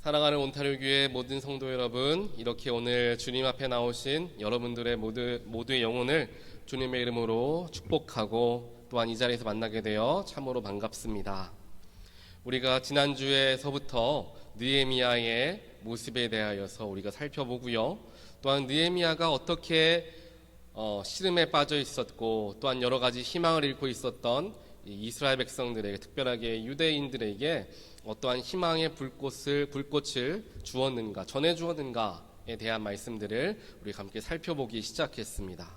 사랑하는 온타리오 교회 모든 성도 여러분, 이렇게 오늘 주님 앞에 나오신 여러분들의 모두의 영혼을 주님의 이름으로 축복하고 또한 이 자리에서 만나게 되어 참으로 반갑습니다. 우리가 지난주에서부터 느헤미야의 모습에 대하여서 우리가 살펴보고요, 또한 느헤미야가 어떻게 시름에 빠져 있었고 또한 여러 가지 희망을 잃고 있었던 이스라엘 백성들에게, 특별하게 유대인들에게 어떠한 희망의 불꽃을 주었는가, 전해 주었는가에 대한 말씀들을 우리가 함께 살펴보기 시작했습니다.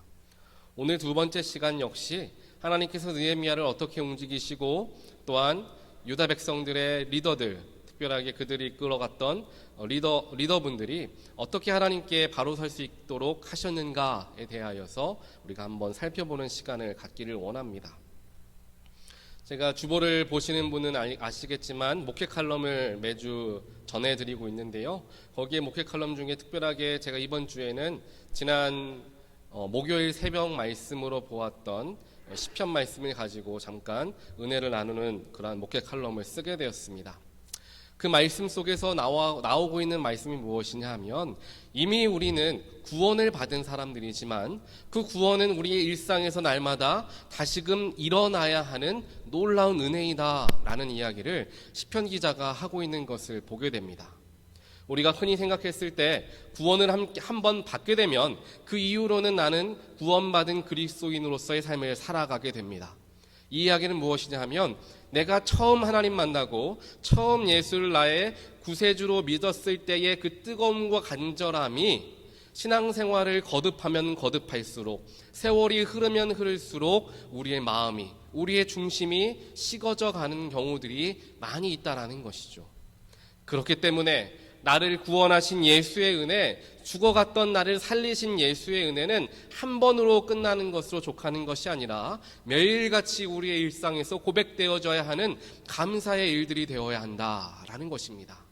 오늘 두 번째 시간 역시 하나님께서 느헤미야를 어떻게 움직이시고 또한 유다 백성들의 리더들, 특별하게 그들이 이끌어갔던 리더분들이 어떻게 하나님께 바로 설 수 있도록 하셨는가에 대하여서 우리가 한번 살펴보는 시간을 갖기를 원합니다. 제가 주보를 보시는 분은 아시겠지만 목회 칼럼을 매주 전해드리고 있는데요, 거기에 목회 칼럼 중에 특별하게 제가 이번 주에는 지난 목요일 새벽 말씀으로 보았던 시편 말씀을 가지고 잠깐 은혜를 나누는 그러한 목회 칼럼을 쓰게 되었습니다. 그 말씀 속에서 나오고 있는 말씀이 무엇이냐 하면, 이미 우리는 구원을 받은 사람들이지만 그 구원은 우리의 일상에서 날마다 다시금 일어나야 하는 놀라운 은혜이다 라는 이야기를 시편 기자가 하고 있는 것을 보게 됩니다. 우리가 흔히 생각했을 때 구원을 한번 받게 되면 그 이후로는 나는 구원받은 그리스도인으로서의 삶을 살아가게 됩니다. 이 이야기는 무엇이냐 하면, 내가 처음 하나님 만나고 처음 예수를 나의 구세주로 믿었을 때의 그 뜨거움과 간절함이 신앙생활을 거듭하면 거듭할수록, 세월이 흐르면 흐를수록 우리의 마음이, 우리의 중심이 식어져 가는 경우들이 많이 있다라는 것이죠. 그렇기 때문에 나를 구원하신 예수의 은혜, 죽어갔던 나를 살리신 예수의 은혜는 한 번으로 끝나는 것으로 족하는 것이 아니라 매일같이 우리의 일상에서 고백되어져야 하는 감사의 일들이 되어야 한다라는 것입니다.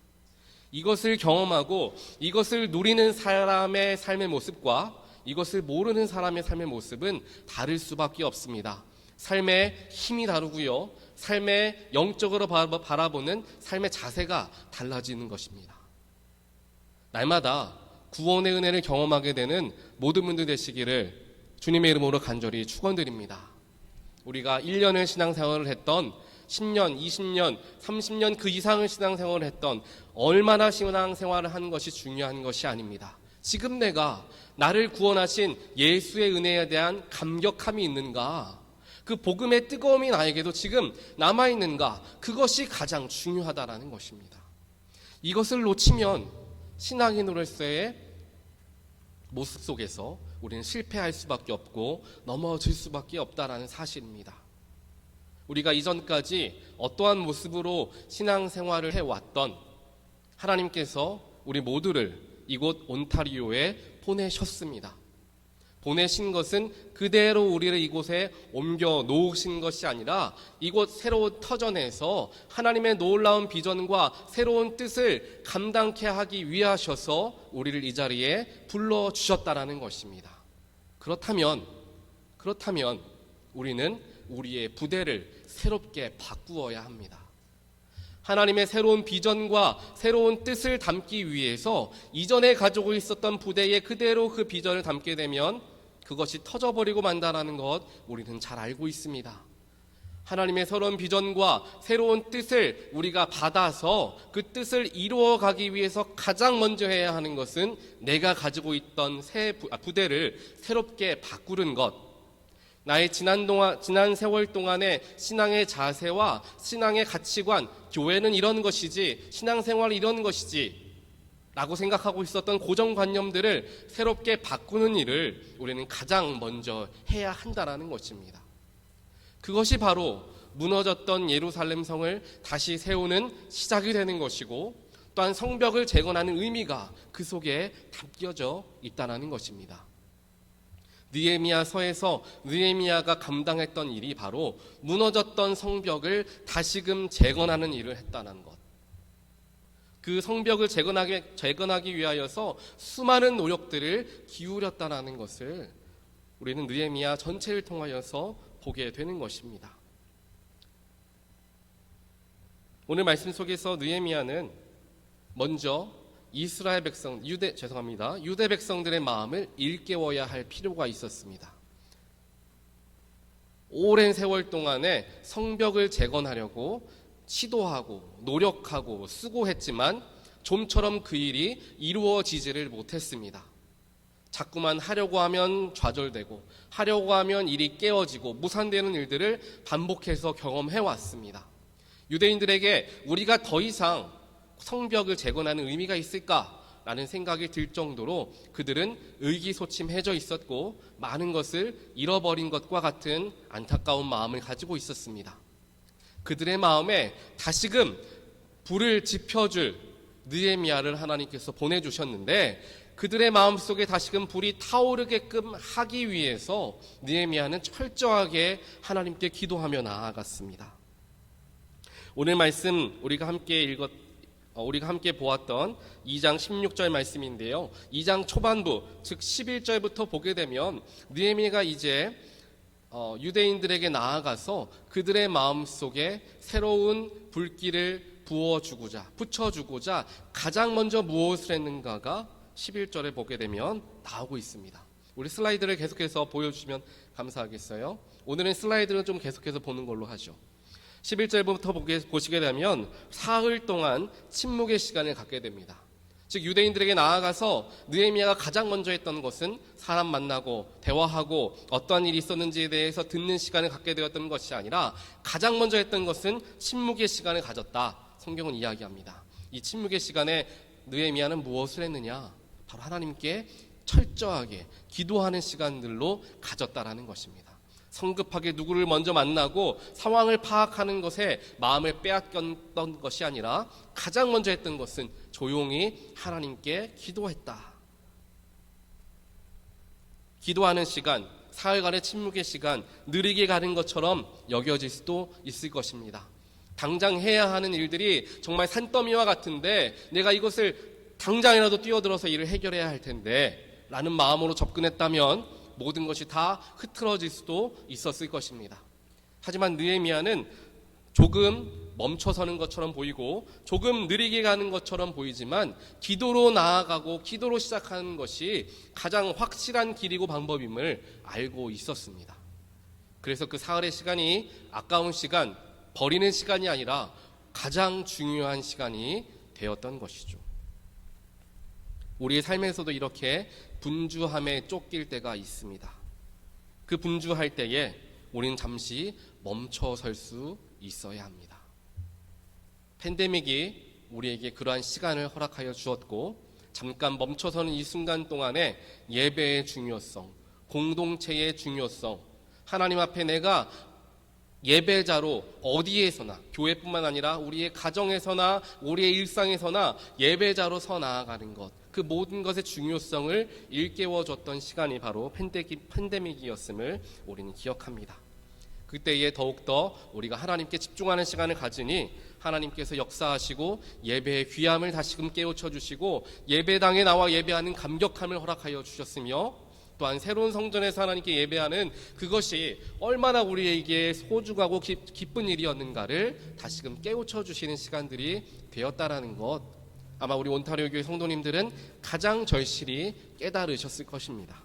이것을 경험하고 이것을 누리는 사람의 삶의 모습과 이것을 모르는 사람의 삶의 모습은 다를 수밖에 없습니다. 삶의 힘이 다르고요, 삶의 영적으로 바라보는 삶의 자세가 달라지는 것입니다. 날마다 구원의 은혜를 경험하게 되는 모든 분들 되시기를 주님의 이름으로 간절히 축원드립니다. 우리가 1년을 신앙생활을 했던 10년, 20년, 30년 그 이상을 신앙생활을 했던 얼마나 신앙생활을 하는 것이 중요한 것이 아닙니다. 지금 내가 나를 구원하신 예수의 은혜에 대한 감격함이 있는가, 그 복음의 뜨거움이 나에게도 지금 남아있는가, 그것이 가장 중요하다라는 것입니다. 이것을 놓치면 신앙인으로서의 모습 속에서 우리는 실패할 수밖에 없고 넘어질 수밖에 없다라는 사실입니다. 우리가 이전까지 어떠한 모습으로 신앙생활을 해왔던 하나님께서 우리 모두를 이곳 온타리오에 보내셨습니다. 보내신 것은 그대로 우리를 이곳에 옮겨 놓으신 것이 아니라 이곳 새로운 터전에서 하나님의 놀라운 비전과 새로운 뜻을 감당케 하기 위하셔서 우리를 이 자리에 불러주셨다라는 것입니다. 그렇다면 우리는 우리의 부대를 새롭게 바꾸어야 합니다. 하나님의 새로운 비전과 새로운 뜻을 담기 위해서 이전에 가지고 있었던 부대에 그대로 그 비전을 담게 되면 그것이 터져버리고 만다라는 것 우리는 잘 알고 있습니다. 하나님의 새로운 비전과 새로운 뜻을 우리가 받아서 그 뜻을 이루어가기 위해서 가장 먼저 해야 하는 것은 내가 가지고 있던 부대를 새롭게 바꾸는 것, 나의 지난 세월 동안의 신앙의 자세와 신앙의 가치관, 교회는 이런 것이지, 신앙생활은 이런 것이지 라고 생각하고 있었던 고정관념들을 새롭게 바꾸는 일을 우리는 가장 먼저 해야 한다는 것입니다. 그것이 바로 무너졌던 예루살렘 성을 다시 세우는 시작이 되는 것이고, 또한 성벽을 재건하는 의미가 그 속에 담겨져 있다는 것입니다. 느헤미야서에서 느헤미야가 감당했던 일이 바로 무너졌던 성벽을 다시금 재건하는 일을 했다는 것. 그 성벽을 재건하기 위하여서 수많은 노력들을 기울였다는 것을 우리는 느헤미야 전체를 통하여서 보게 되는 것입니다. 오늘 말씀 속에서 느헤미야는 먼저 이스라엘 백성, 유대 백성들의 마음을 일깨워야 할 필요가 있었습니다. 오랜 세월 동안에 성벽을 재건하려고 시도하고 노력하고 수고했지만 좀처럼 그 일이 이루어지지를 못했습니다. 자꾸만 하려고 하면 좌절되고 하려고 하면 일이 깨어지고 무산되는 일들을 반복해서 경험해 왔습니다. 유대인들에게 우리가 더 이상 성벽을 재건하는 의미가 있을까라는 생각이 들 정도로 그들은 의기소침해져 있었고 많은 것을 잃어버린 것과 같은 안타까운 마음을 가지고 있었습니다. 그들의 마음에 다시금 불을 지펴줄 느헤미야를 하나님께서 보내주셨는데 그들의 마음속에 다시금 불이 타오르게끔 하기 위해서 느헤미야는 철저하게 하나님께 기도하며 나아갔습니다. 오늘 말씀 우리가 함께 보았던 2장 16절 말씀인데요. 2장 초반부 즉 11절부터 보게 되면 느헤미야가 이제 유대인들에게 나아가서 그들의 마음속에 새로운 불길을 붙여주고자 가장 먼저 무엇을 했는가가 11절에 보게 되면 나오고 있습니다. 우리 슬라이드를 계속해서 보여주시면 감사하겠어요. 오늘은 슬라이드를 좀 계속해서 보는 걸로 하죠. 11절부터 보시게 되면 사흘 동안 침묵의 시간을 갖게 됩니다. 즉 유대인들에게 나아가서 느헤미야가 가장 먼저 했던 것은 사람 만나고 대화하고 어떠한 일이 있었는지에 대해서 듣는 시간을 갖게 되었던 것이 아니라 가장 먼저 했던 것은 침묵의 시간을 가졌다. 성경은 이야기합니다. 이 침묵의 시간에 느헤미야는 무엇을 했느냐? 바로 하나님께 철저하게 기도하는 시간들로 가졌다라는 것입니다. 성급하게 누구를 먼저 만나고 상황을 파악하는 것에 마음을 빼앗겼던 것이 아니라 가장 먼저 했던 것은 조용히 하나님께 기도했다. 기도하는 시간, 사흘간의 침묵의 시간, 느리게 가는 것처럼 여겨질 수도 있을 것입니다. 당장 해야 하는 일들이 정말 산더미와 같은데 내가 이것을 당장이라도 뛰어들어서 일을 해결해야 할 텐데 라는 마음으로 접근했다면 모든 것이 다 흐트러질 수도 있었을 것입니다. 하지만 느헤미야는 조금 멈춰서는 것처럼 보이고 조금 느리게 가는 것처럼 보이지만 기도로 나아가고 기도로 시작하는 것이 가장 확실한 길이고 방법임을 알고 있었습니다. 그래서 그 사흘의 시간이 아까운 시간, 버리는 시간이 아니라 가장 중요한 시간이 되었던 것이죠. 우리의 삶에서도 이렇게 분주함에 쫓길 때가 있습니다. 그 분주할 때에 우리는 잠시 멈춰설 수 있어야 합니다. 팬데믹이 우리에게 그러한 시간을 허락하여 주었고 잠깐 멈춰서는 이 순간 동안에 예배의 중요성, 공동체의 중요성, 하나님 앞에 내가 예배자로 어디에서나 교회뿐만 아니라 우리의 가정에서나 우리의 일상에서나 예배자로 서 나아가는 것, 그 모든 것의 중요성을 일깨워줬던 시간이 바로 팬데믹이었음을 우리는 기억합니다. 그때에 더욱더 우리가 하나님께 집중하는 시간을 가지니 하나님께서 역사하시고 예배의 귀함을 다시금 깨우쳐 주시고 예배당에 나와 예배하는 감격함을 허락하여 주셨으며 또한 새로운 성전에서 하나님께 예배하는 그것이 얼마나 우리에게 소중하고 기쁜 일이었는가를 다시금 깨우쳐 주시는 시간들이 되었다라는 것, 아마 우리 온타리오 교회 성도님들은 가장 절실히 깨달으셨을 것입니다.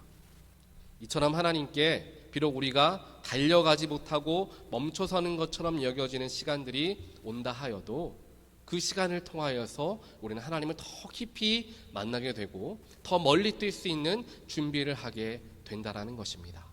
이처럼 하나님께 비록 우리가 달려가지 못하고 멈춰서는 것처럼 여겨지는 시간들이 온다 하여도 그 시간을 통하여서 우리는 하나님을 더 깊이 만나게 되고 더 멀리 뛸 수 있는 준비를 하게 된다라는 것입니다.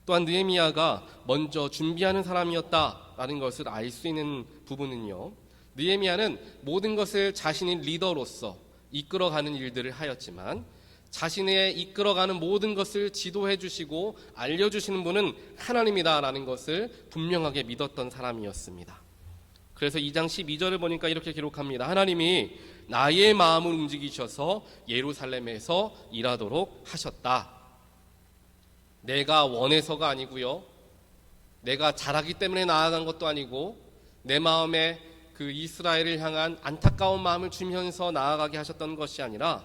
또한 느헤미야가 먼저 준비하는 사람이었다라는 것을 알 수 있는 부분은요, 느헤미야는 모든 것을 자신이 리더로서 이끌어가는 일들을 하였지만 자신의 이끌어가는 모든 것을 지도해 주시고 알려주시는 분은 하나님이다라는 것을 분명하게 믿었던 사람이었습니다. 그래서 2장 12절을 보니까 이렇게 기록합니다. 하나님이 나의 마음을 움직이셔서 예루살렘에서 일하도록 하셨다. 내가 원해서가 아니고요, 내가 잘하기 때문에 나아간 것도 아니고 내 마음에 그 이스라엘을 향한 안타까운 마음을 주면서 나아가게 하셨던 것이 아니라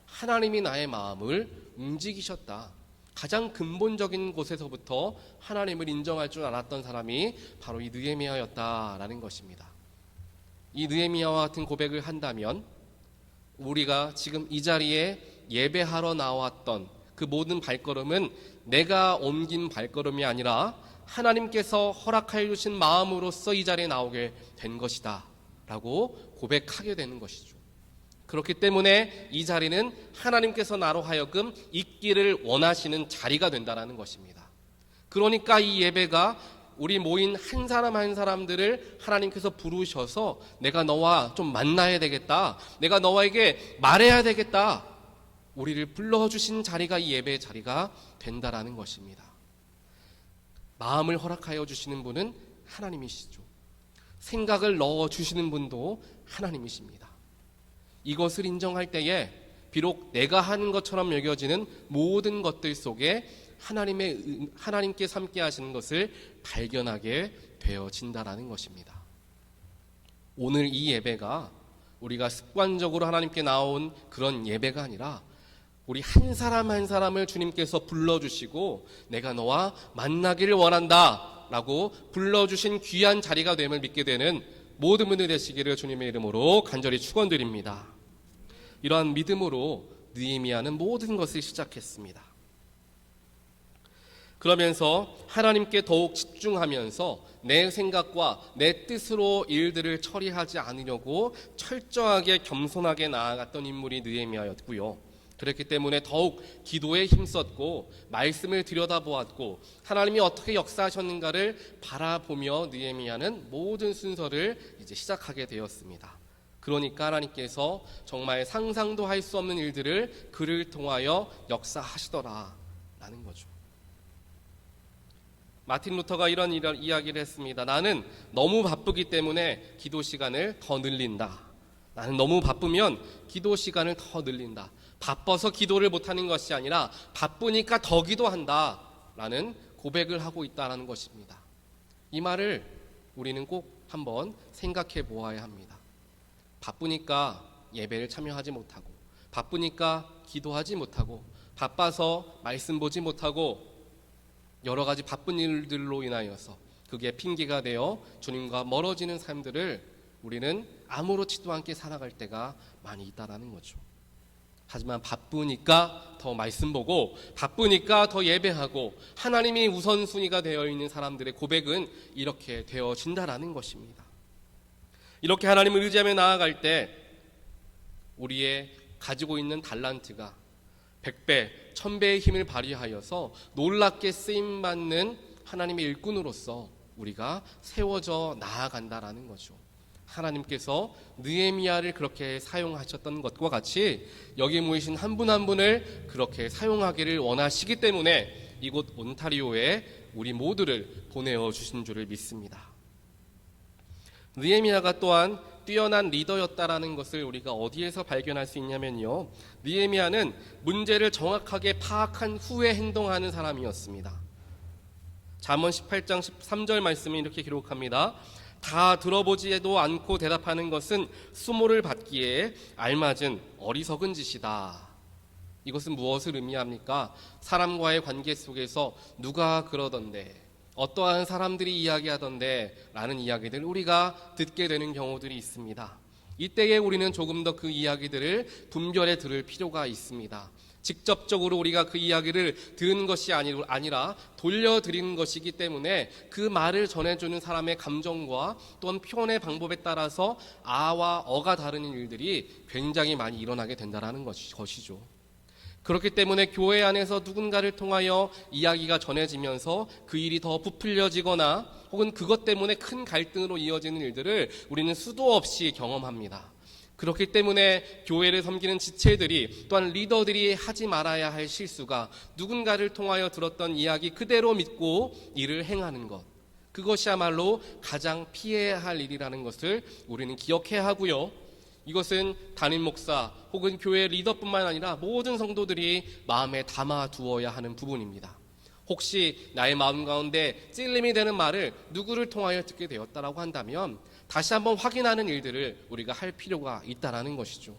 하나님이 나의 마음을 움직이셨다. 가장 근본적인 곳에서부터 하나님을 인정할 줄 알았던 사람이 바로 이 느헤미야였다라는 것입니다. 이 느헤미야와 같은 고백을 한다면 우리가 지금 이 자리에 예배하러 나왔던 그 모든 발걸음은 내가 옮긴 발걸음이 아니라 하나님께서 허락하여 주신 마음으로서 이 자리에 나오게 된 것이다 라고 고백하게 되는 것이죠. 그렇기 때문에 이 자리는 하나님께서 나로 하여금 있기를 원하시는 자리가 된다는 것입니다. 그러니까 이 예배가 우리 모인 한 사람 한 사람들을 하나님께서 부르셔서 내가 너와 좀 만나야 되겠다, 내가 너에게 말해야 되겠다, 우리를 불러주신 자리가 이 예배의 자리가 된다라는 것입니다. 마음을 허락하여 주시는 분은 하나님이시죠. 생각을 넣어주시는 분도 하나님이십니다. 이것을 인정할 때에 비록 내가 하는 것처럼 여겨지는 모든 것들 속에 하나님께서 함께 하시는 것을 발견하게 되어진다라는 것입니다. 오늘 이 예배가 우리가 습관적으로 하나님께 나온 그런 예배가 아니라 우리 한 사람 한 사람을 주님께서 불러주시고 내가 너와 만나기를 원한다 라고 불러주신 귀한 자리가 됨을 믿게 되는 모든 분들 되시기를 주님의 이름으로 간절히 축원드립니다. 이러한 믿음으로 느헤미야는 모든 것을 시작했습니다. 그러면서 하나님께 더욱 집중하면서 내 생각과 내 뜻으로 일들을 처리하지 않으려고 철저하게 겸손하게 나아갔던 인물이 느헤미야였고요. 그렇기 때문에 더욱 기도에 힘썼고 말씀을 들여다보았고 하나님이 어떻게 역사하셨는가를 바라보며 느헤미야는 모든 순서를 이제 시작하게 되었습니다. 그러니까 하나님께서 정말 상상도 할 수 없는 일들을 그를 통하여 역사하시더라라는 거죠. 마틴 루터가 이런 이야기를 했습니다. 나는 너무 바쁘기 때문에 기도 시간을 더 늘린다. 나는 너무 바쁘면 기도 시간을 더 늘린다. 바빠서 기도를 못하는 것이 아니라 바쁘니까 더 기도한다 라는 고백을 하고 있다는 것입니다. 이 말을 우리는 꼭 한번 생각해 보아야 합니다. 바쁘니까 예배를 참여하지 못하고, 바쁘니까 기도하지 못하고, 바빠서 말씀 보지 못하고, 여러 가지 바쁜 일들로 인하여서 그게 핑계가 되어 주님과 멀어지는 삶들을 우리는 아무렇지도 않게 살아갈 때가 많이 있다라는 거죠. 하지만 바쁘니까 더 말씀 보고, 바쁘니까 더 예배하고, 하나님이 우선순위가 되어 있는 사람들의 고백은 이렇게 되어진다라는 것입니다. 이렇게 하나님을 의지하며 나아갈 때 우리의 가지고 있는 달란트가 100배, 1000배의 힘을 발휘하여서 놀랍게 쓰임받는 하나님의 일꾼으로서 우리가 세워져 나아간다라는 거죠. 하나님께서 느헤미야를 그렇게 사용하셨던 것과 같이 여기 모이신 한 분 한 분을 그렇게 사용하기를 원하시기 때문에 이곳 온타리오에 우리 모두를 보내어 주신 줄을 믿습니다. 느헤미야가 또한 뛰어난 리더였다라는 것을 우리가 어디에서 발견할 수 있냐면요, 느헤미야는 문제를 정확하게 파악한 후에 행동하는 사람이었습니다. 잠언 18장 13절 말씀이 이렇게 기록합니다. 다 들어보지도 않고 대답하는 것은 수모를 받기에 알맞은 어리석은 짓이다. 이것은 무엇을 의미합니까? 사람과의 관계 속에서 누가 그러던데, 어떠한 사람들이 이야기하던데 라는 이야기들 우리가 듣게 되는 경우들이 있습니다. 이때에 우리는 조금 더 그 이야기들을 분별해 들을 필요가 있습니다. 직접적으로 우리가 그 이야기를 들은 것이 아니라 돌려드리는 것이기 때문에 그 말을 전해주는 사람의 감정과 또한 표현의 방법에 따라서 아와 어가 다른 일들이 굉장히 많이 일어나게 된다는 것이죠. 그렇기 때문에 교회 안에서 누군가를 통하여 이야기가 전해지면서 그 일이 더 부풀려지거나 혹은 그것 때문에 큰 갈등으로 이어지는 일들을 우리는 수도 없이 경험합니다. 그렇기 때문에 교회를 섬기는 지체들이 또한 리더들이 하지 말아야 할 실수가 누군가를 통하여 들었던 이야기 그대로 믿고 일을 행하는 것, 그것이야말로 가장 피해야 할 일이라는 것을 우리는 기억해야 하고요. 이것은 담임 목사 혹은 교회 리더뿐만 아니라 모든 성도들이 마음에 담아두어야 하는 부분입니다. 혹시 나의 마음 가운데 찔림이 되는 말을 누구를 통하여 듣게 되었다라고 한다면 다시 한번 확인하는 일들을 우리가 할 필요가 있다라는 것이죠.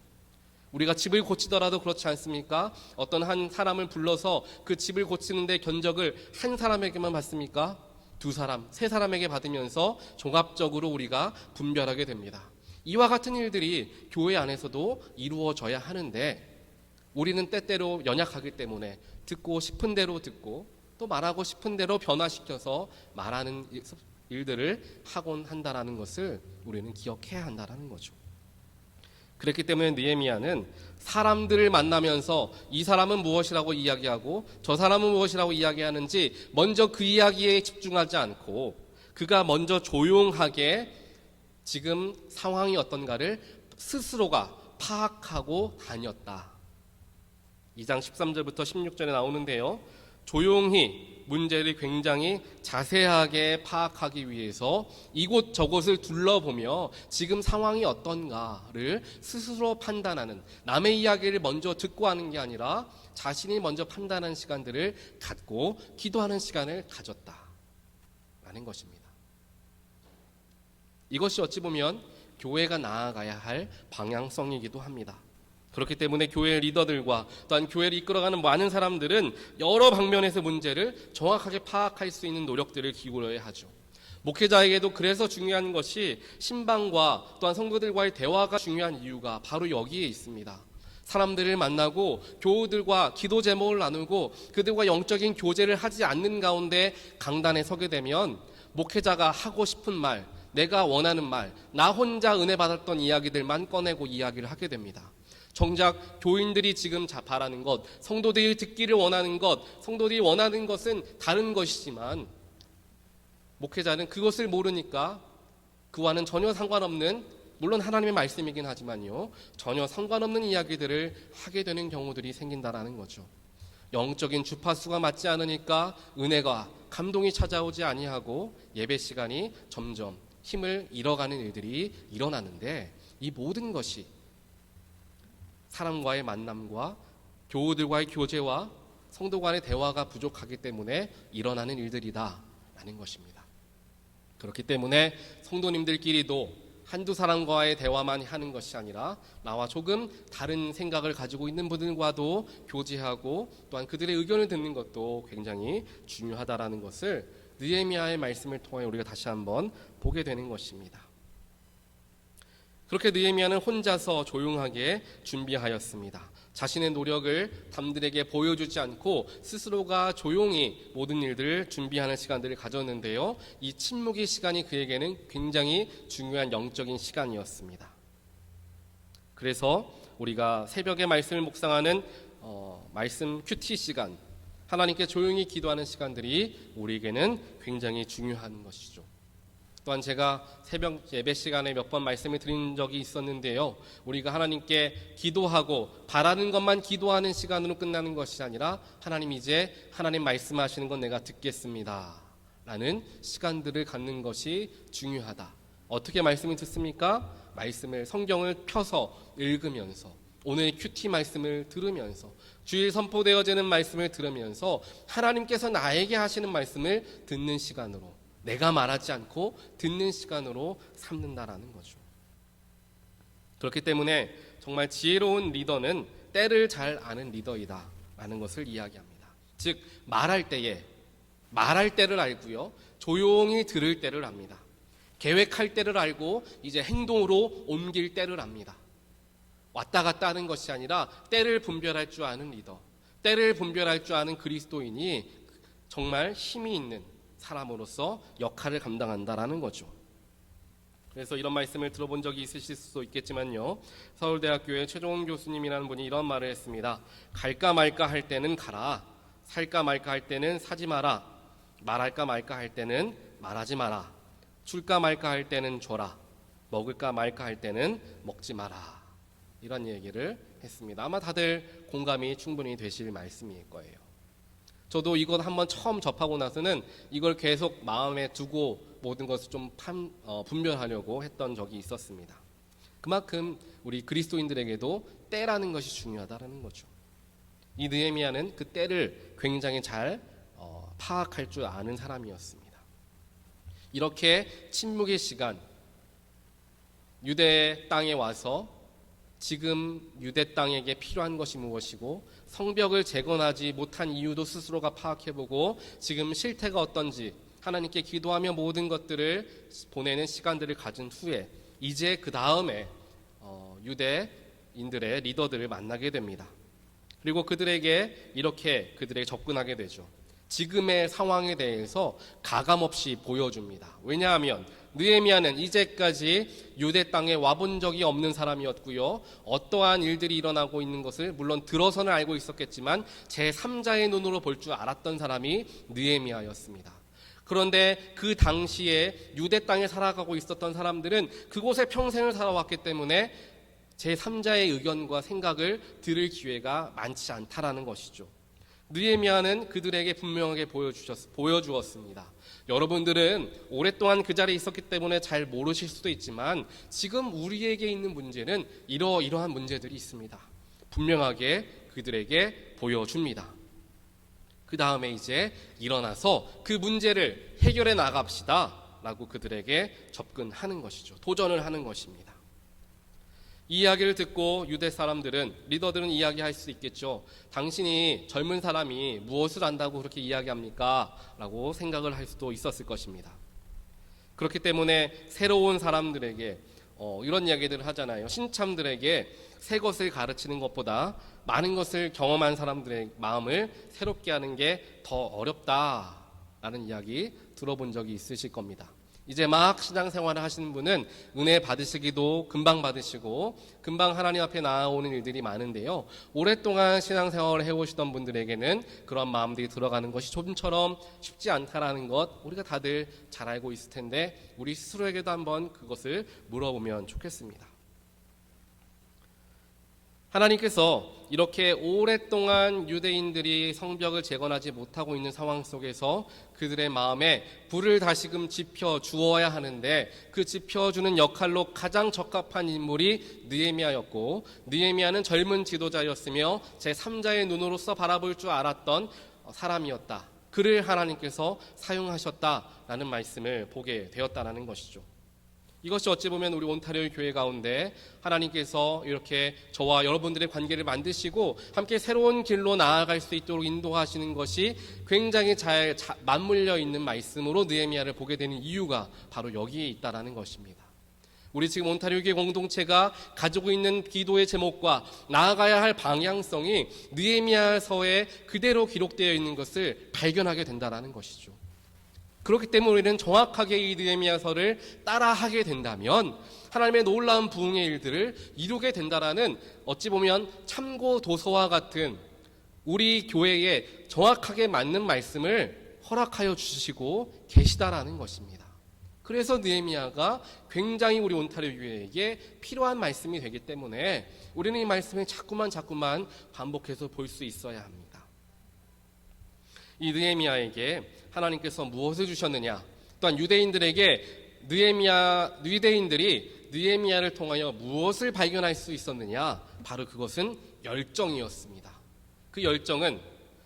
우리가 집을 고치더라도 그렇지 않습니까? 어떤 한 사람을 불러서 그 집을 고치는데 견적을 한 사람에게만 받습니까? 두 사람, 세 사람에게 받으면서 종합적으로 우리가 분별하게 됩니다. 이와 같은 일들이 교회 안에서도 이루어져야 하는데 우리는 때때로 연약하기 때문에 듣고 싶은 대로 듣고 또 말하고 싶은 대로 변화시켜서 말하는 일들을 하곤 한다라는 것을 우리는 기억해야 한다라는 거죠. 그렇기 때문에 느헤미야는 사람들을 만나면서 이 사람은 무엇이라고 이야기하고 저 사람은 무엇이라고 이야기하는지 먼저 그 이야기에 집중하지 않고 그가 먼저 조용하게 지금 상황이 어떤가를 스스로가 파악하고 다녔다. 2장 13절부터 16절에 나오는데요. 조용히 문제를 굉장히 자세하게 파악하기 위해서 이곳저곳을 둘러보며 지금 상황이 어떤가를 스스로 판단하는, 남의 이야기를 먼저 듣고 하는 게 아니라 자신이 먼저 판단하는 시간들을 갖고 기도하는 시간을 가졌다라는 것입니다. 이것이 어찌 보면 교회가 나아가야 할 방향성이기도 합니다. 그렇기 때문에 교회 리더들과 또한 교회를 이끌어가는 많은 사람들은 여러 방면에서 문제를 정확하게 파악할 수 있는 노력들을 기울여야 하죠. 목회자에게도 그래서 중요한 것이 신방과 또한 성도들과의 대화가 중요한 이유가 바로 여기에 있습니다. 사람들을 만나고 교우들과 기도 제목을 나누고 그들과 영적인 교제를 하지 않는 가운데 강단에 서게 되면 목회자가 하고 싶은 말, 내가 원하는 말, 나 혼자 은혜 받았던 이야기들만 꺼내고 이야기를 하게 됩니다. 정작 교인들이 지금 바라는 것, 성도들이 듣기를 원하는 것, 성도들이 원하는 것은 다른 것이지만 목회자는 그것을 모르니까 그와는 전혀 상관없는, 물론 하나님의 말씀이긴 하지만요, 전혀 상관없는 이야기들을 하게 되는 경우들이 생긴다라는 거죠. 영적인 주파수가 맞지 않으니까 은혜가, 감동이 찾아오지 아니하고 예배 시간이 점점 힘을 잃어가는 일들이 일어나는데, 이 모든 것이 사람과의 만남과 교우들과의 교제와 성도 간의 대화가 부족하기 때문에 일어나는 일들이다라는 것입니다. 그렇기 때문에 성도님들끼리도 한두 사람과의 대화만 하는 것이 아니라 나와 조금 다른 생각을 가지고 있는 분들과도 교제하고 또한 그들의 의견을 듣는 것도 굉장히 중요하다라는 것을 느헤미야의 말씀을 통해 우리가 다시 한번 보게 되는 것입니다. 그렇게 느헤미야는 혼자서 조용하게 준비하였습니다. 자신의 노력을 남들에게 보여주지 않고 스스로가 조용히 모든 일들을 준비하는 시간들을 가졌는데요. 이 침묵의 시간이 그에게는 굉장히 중요한 영적인 시간이었습니다. 그래서 우리가 새벽에 말씀을 묵상하는 말씀 큐티 시간, 하나님께 조용히 기도하는 시간들이 우리에게는 굉장히 중요한 것이죠. 또한 제가 새벽 예배 시간에 몇 번 말씀을 드린 적이 있었는데요. 우리가 하나님께 기도하고 바라는 것만 기도하는 시간으로 끝나는 것이 아니라 하나님, 이제 하나님 말씀하시는 건 내가 듣겠습니다 라는 시간들을 갖는 것이 중요하다. 어떻게 말씀을 듣습니까? 말씀을, 성경을 펴서 읽으면서, 오늘 큐티 말씀을 들으면서, 주일 선포되어지는 말씀을 들으면서 하나님께서 나에게 하시는 말씀을 듣는 시간으로, 내가 말하지 않고 듣는 시간으로 삼는다라는 거죠. 그렇기 때문에 정말 지혜로운 리더는 때를 잘 아는 리더이다 라는 것을 이야기합니다. 즉 말할 때를 알고요, 조용히 들을 때를 압니다. 계획할 때를 알고 이제 행동으로 옮길 때를 압니다. 왔다 갔다 하는 것이 아니라 때를 분별할 줄 아는 리더, 때를 분별할 줄 아는 그리스도인이 정말 힘이 있는 사람으로서 역할을 감당한다라는 거죠. 그래서 이런 말씀을 들어본 적이 있으실 수도 있겠지만요, 서울대학교의 최종원 교수님이라는 분이 이런 말을 했습니다. 갈까 말까 할 때는 가라, 살까 말까 할 때는 사지 마라, 말할까 말까 할 때는 말하지 마라, 줄까 말까 할 때는 줘라, 먹을까 말까 할 때는 먹지 마라, 이런 얘기를 했습니다. 아마 다들 공감이 충분히 되실 말씀일 거예요. 저도 이것 한번 처음 접하고 나서는 이걸 계속 마음에 두고 모든 것을 좀 분별하려고 했던 적이 있었습니다. 그만큼 우리 그리스도인들에게도 때라는 것이 중요하다는 거죠. 이 느헤미야는 그 때를 굉장히 잘 파악할 줄 아는 사람이었습니다. 이렇게 침묵의 시간, 유대 땅에 와서 지금 유대 땅에게 필요한 것이 무엇이고 성벽을 재건하지 못한 이유도 스스로가 파악해보고 지금 실태가 어떤지 하나님께 기도하며 모든 것들을 보내는 시간들을 가진 후에 이제 그 다음에 유대인들의 리더들을 만나게 됩니다. 그리고 그들에게 이렇게 그들에게 접근하게 되죠. 지금의 상황에 대해서 가감없이 보여줍니다. 왜냐하면 느헤미야는 이제까지 유대 땅에 와본 적이 없는 사람이었고요. 어떠한 일들이 일어나고 있는 것을 물론 들어서는 알고 있었겠지만 제3자의 눈으로 볼 줄 알았던 사람이 느헤미야였습니다. 그런데 그 당시에 유대 땅에 살아가고 있었던 사람들은 그곳에 평생을 살아왔기 때문에 제3자의 의견과 생각을 들을 기회가 많지 않다라는 것이죠. 느헤미야는 그들에게 분명하게 보여주었습니다. 여러분들은 오랫동안 그 자리에 있었기 때문에 잘 모르실 수도 있지만 지금 우리에게 있는 문제는 이러이러한 문제들이 있습니다. 분명하게 그들에게 보여줍니다. 그 다음에 이제 일어나서 그 문제를 해결해 나갑시다 라고 그들에게 접근하는 것이죠. 도전을 하는 것입니다. 이 이야기를 듣고 유대 사람들은, 리더들은 이야기할 수 있겠죠. 당신이 젊은 사람이 무엇을 안다고 그렇게 이야기합니까? 라고 생각을 할 수도 있었을 것입니다. 그렇기 때문에 새로운 사람들에게 이런 이야기들을 하잖아요. 신참들에게 새 것을 가르치는 것보다 많은 것을 경험한 사람들의 마음을 새롭게 하는 게 더 어렵다라는 이야기 들어본 적이 있으실 겁니다. 이제 막 신앙생활을 하시는 분은 은혜 받으시기도 금방 받으시고 금방 하나님 앞에 나아오는 일들이 많은데요, 오랫동안 신앙생활을 해오시던 분들에게는 그런 마음들이 들어가는 것이 좀처럼 쉽지 않다라는 것 우리가 다들 잘 알고 있을 텐데 우리 스스로에게도 한번 그것을 물어보면 좋겠습니다. 하나님께서 이렇게 오랫동안 유대인들이 성벽을 재건하지 못하고 있는 상황 속에서 그들의 마음에 불을 다시금 지펴 주어야 하는데 그 지펴주는 역할로 가장 적합한 인물이 느헤미야였고, 느헤미야는 젊은 지도자였으며 제3자의 눈으로서 바라볼 줄 알았던 사람이었다. 그를 하나님께서 사용하셨다라는 말씀을 보게 되었다라는 것이죠. 이것이 어찌 보면 우리 온타리오 교회 가운데 하나님께서 이렇게 저와 여러분들의 관계를 만드시고 함께 새로운 길로 나아갈 수 있도록 인도하시는 것이 굉장히 잘 맞물려 있는 말씀으로 느헤미야를 보게 되는 이유가 바로 여기에 있다라는 것입니다. 우리 지금 온타리오 교회 공동체가 가지고 있는 기도의 제목과 나아가야 할 방향성이 느헤미야서에 그대로 기록되어 있는 것을 발견하게 된다라는 것이죠. 그렇기 때문에 우리는 정확하게 이 느헤미야서를 따라하게 된다면 하나님의 놀라운 부흥의 일들을 이루게 된다라는, 어찌 보면 참고 도서와 같은 우리 교회에 정확하게 맞는 말씀을 허락하여 주시고 계시다라는 것입니다. 그래서 느헤미야가 굉장히 우리 온타리오 교회에게 필요한 말씀이 되기 때문에 우리는 이 말씀을 자꾸만 반복해서 볼 수 있어야 합니다. 이 느헤미야에게 하나님께서 무엇을 주셨느냐, 또한 유대인들에게 유대인들이 느헤미야를 통하여 무엇을 발견할 수 있었느냐, 바로 그것은 열정이었습니다. 그 열정은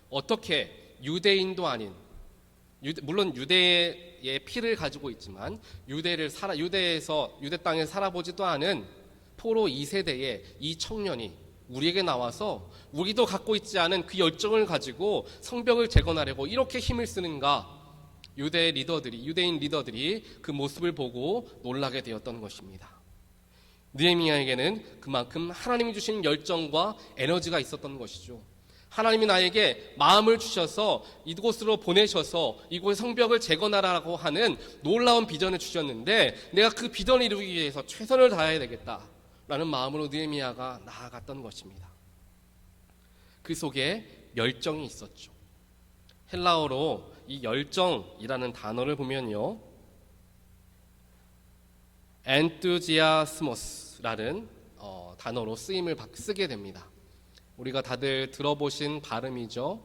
어떻게 유대인도 아닌, 물론 유대의 피를 가지고 있지만 유대 땅에 살아보지도 않은 포로 2세대의 이 청년이 우리에게 나와서 우리도 갖고 있지 않은 그 열정을 가지고 성벽을 재건하려고 이렇게 힘을 쓰는가, 유대인 리더들이 그 모습을 보고 놀라게 되었던 것입니다. 느헤미야에게는 그만큼 하나님이 주신 열정과 에너지가 있었던 것이죠. 하나님이 나에게 마음을 주셔서 이곳으로 보내셔서 이곳의 성벽을 재건하라고 하는 놀라운 비전을 주셨는데 내가 그 비전을 이루기 위해서 최선을 다해야 되겠다라는 마음으로 느헤미야가 나아갔던 것입니다. 그 속에 열정이 있었죠. 헬라어로 이 열정이라는 단어를 보면요, 엔투지아스모스라는 단어로 쓰게 됩니다. 우리가 다들 들어보신 발음이죠.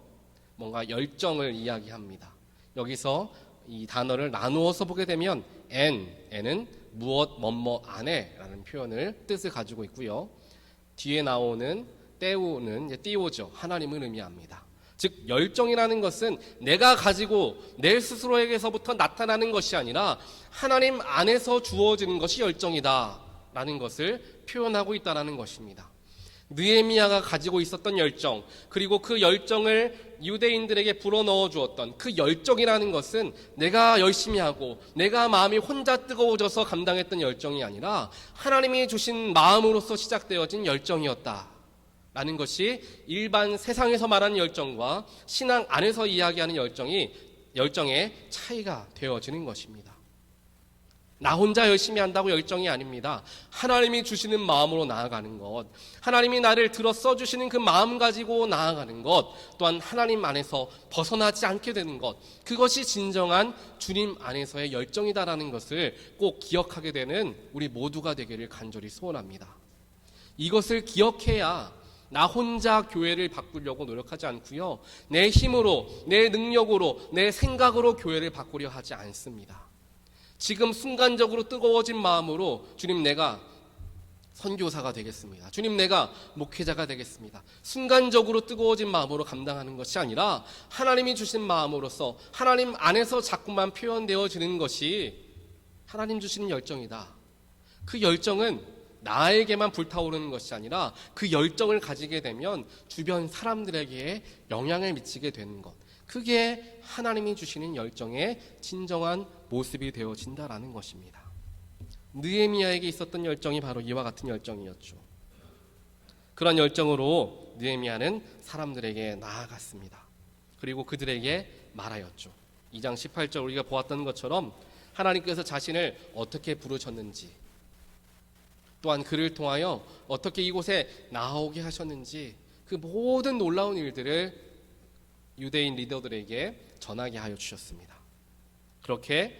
뭔가 열정을 이야기합니다. 여기서 이 단어를 나누어서 보게 되면 N은 무엇 뭐뭐 안에 라는 표현을 뜻을 가지고 있고요. 뒤에 나오는 떼우는 띄오죠. 하나님을 의미합니다. 즉 열정이라는 것은 내가 가지고 내 스스로에게서부터 나타나는 것이 아니라 하나님 안에서 주어지는 것이 열정이다 라는 것을 표현하고 있다는 것입니다. 느헤미야가 가지고 있었던 열정, 그리고 그 열정을 유대인들에게 불어넣어 주었던 그 열정이라는 것은 내가 열심히 하고 내가 마음이 혼자 뜨거워져서 감당했던 열정이 아니라 하나님이 주신 마음으로서 시작되어진 열정이었다 라는 것이 일반 세상에서 말하는 열정과 신앙 안에서 이야기하는 열정의 차이가 되어지는 것입니다. 나 혼자 열심히 한다고 열정이 아닙니다. 하나님이 주시는 마음으로 나아가는 것, 하나님이 나를 들어 써주시는 그 마음 가지고 나아가는 것, 또한 하나님 안에서 벗어나지 않게 되는 것, 그것이 진정한 주님 안에서의 열정이다라는 것을 꼭 기억하게 되는 우리 모두가 되기를 간절히 소원합니다. 이것을 기억해야 나 혼자 교회를 바꾸려고 노력하지 않고요, 내 힘으로, 내 능력으로, 내 생각으로 교회를 바꾸려 하지 않습니다. 지금 순간적으로 뜨거워진 마음으로 주님, 내가 선교사가 되겠습니다. 주님, 내가 목회자가 되겠습니다. 순간적으로 뜨거워진 마음으로 감당하는 것이 아니라 하나님이 주신 마음으로서 하나님 안에서 자꾸만 표현되어지는 것이 하나님 주시는 열정이다. 그 열정은 나에게만 불타오르는 것이 아니라 그 열정을 가지게 되면 주변 사람들에게 영향을 미치게 되는 것, 그게 하나님이 주시는 열정의 진정한 모습이 되어진다라는 것입니다. 느헤미야에게 있었던 열정이 바로 이와 같은 열정이었죠. 그런 열정으로 느헤미야는 사람들에게 나아갔습니다. 그리고 그들에게 말하였죠. 2장 18절 우리가 보았던 것처럼 하나님께서 자신을 어떻게 부르셨는지, 또한 그를 통하여 어떻게 이곳에 나오게 하셨는지, 그 모든 놀라운 일들을 유대인 리더들에게 전하게 하여 주셨습니다. 그렇게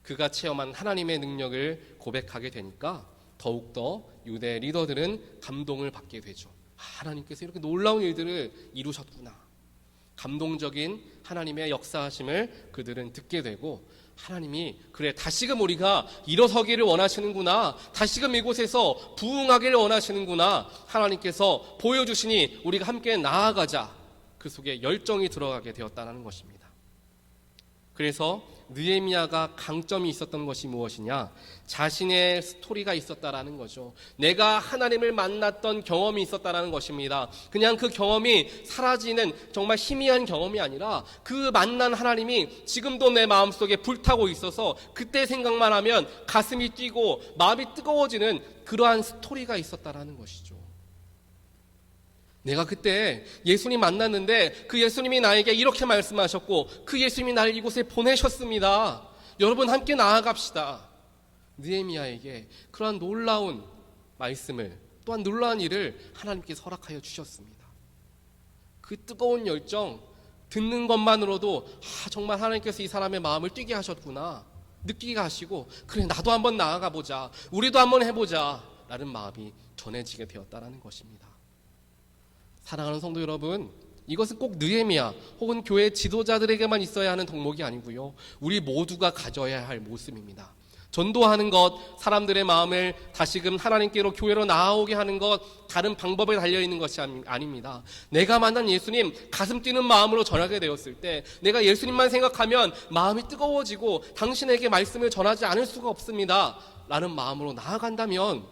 그가 체험한 하나님의 능력을 고백하게 되니까 더욱더 유대 리더들은 감동을 받게 되죠. 하나님께서 이렇게 놀라운 일들을 이루셨구나. 감동적인 하나님의 역사하심을 그들은 듣게 되고, 하나님이 그래, 다시금 우리가 일어서기를 원하시는구나, 다시금 이곳에서 부흥하기를 원하시는구나, 하나님께서 보여주시니 우리가 함께 나아가자, 그 속에 열정이 들어가게 되었다는 것입니다. 그래서 느헤미야가 강점이 있었던 것이 무엇이냐? 자신의 스토리가 있었다라는 거죠. 내가 하나님을 만났던 경험이 있었다라는 것입니다. 그냥 그 경험이 사라지는 정말 희미한 경험이 아니라 그 만난 하나님이 지금도 내 마음속에 불타고 있어서 그때 생각만 하면 가슴이 뛰고 마음이 뜨거워지는 그러한 스토리가 있었다라는 것이죠. 내가 그때 예수님 만났는데 그 예수님이 나에게 이렇게 말씀하셨고 그 예수님이 나를 이곳에 보내셨습니다. 여러분 함께 나아갑시다. 느헤미야에게 그러한 놀라운 말씀을, 또한 놀라운 일을 하나님께서 허락하여 주셨습니다. 그 뜨거운 열정 듣는 것만으로도 정말 하나님께서 이 사람의 마음을 뛰게 하셨구나 느끼게 하시고, 그래 나도 한번 나아가 보자, 우리도 한번 해보자 라는 마음이 전해지게 되었다는 것입니다. 사랑하는 성도 여러분, 이것은 꼭 느헤미야 혹은 교회 지도자들에게만 있어야 하는 덕목이 아니고요, 우리 모두가 가져야 할 모습입니다. 전도하는 것, 사람들의 마음을 다시금 하나님께로 교회로 나아오게 하는 것, 다른 방법에 달려있는 것이 아닙니다. 내가 만난 예수님 가슴 뛰는 마음으로 전하게 되었을 때 내가 예수님만 생각하면 마음이 뜨거워지고 당신에게 말씀을 전하지 않을 수가 없습니다 라는 마음으로 나아간다면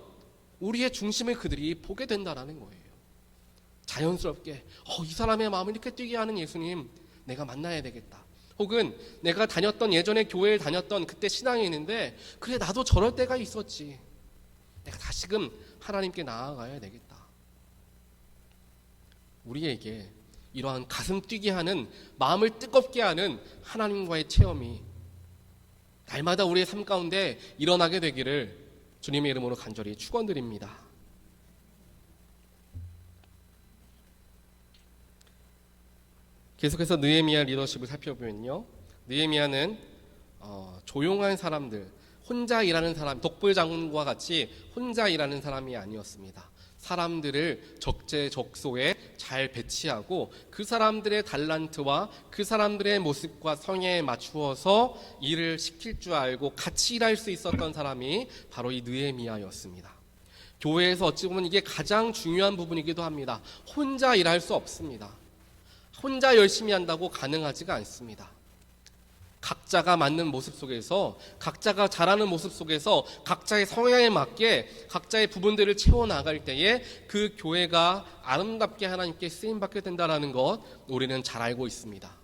우리의 중심을 그들이 보게 된다는 거예요. 자연스럽게 이 사람의 마음을 이렇게 뛰게 하는 예수님 내가 만나야 되겠다. 혹은 내가 다녔던 예전에 교회를 다녔던 그때 신앙이 있는데 그래 나도 저럴 때가 있었지. 내가 다시금 하나님께 나아가야 되겠다. 우리에게 이러한 가슴 뛰게 하는, 마음을 뜨겁게 하는 하나님과의 체험이 날마다 우리의 삶 가운데 일어나게 되기를 주님의 이름으로 간절히 축원드립니다. 계속해서 느헤미야 리더십을 살펴보면요, 느헤미야는 조용한 사람들, 혼자 일하는 사람, 독불장군과 같이 혼자 일하는 사람이 아니었습니다. 사람들을 적재적소에 잘 배치하고 그 사람들의 달란트와 그 사람들의 모습과 성향에 맞추어서 일을 시킬 줄 알고 같이 일할 수 있었던 사람이 바로 이 느헤미야였습니다. 교회에서 어찌 보면 이게 가장 중요한 부분이기도 합니다. 혼자 일할 수 없습니다. 혼자 열심히 한다고 가능하지가 않습니다. 각자가 맞는 모습 속에서, 각자가 잘하는 모습 속에서 각자의 성향에 맞게 각자의 부분들을 채워나갈 때에 그 교회가 아름답게 하나님께 쓰임받게 된다는 것 우리는 잘 알고 있습니다.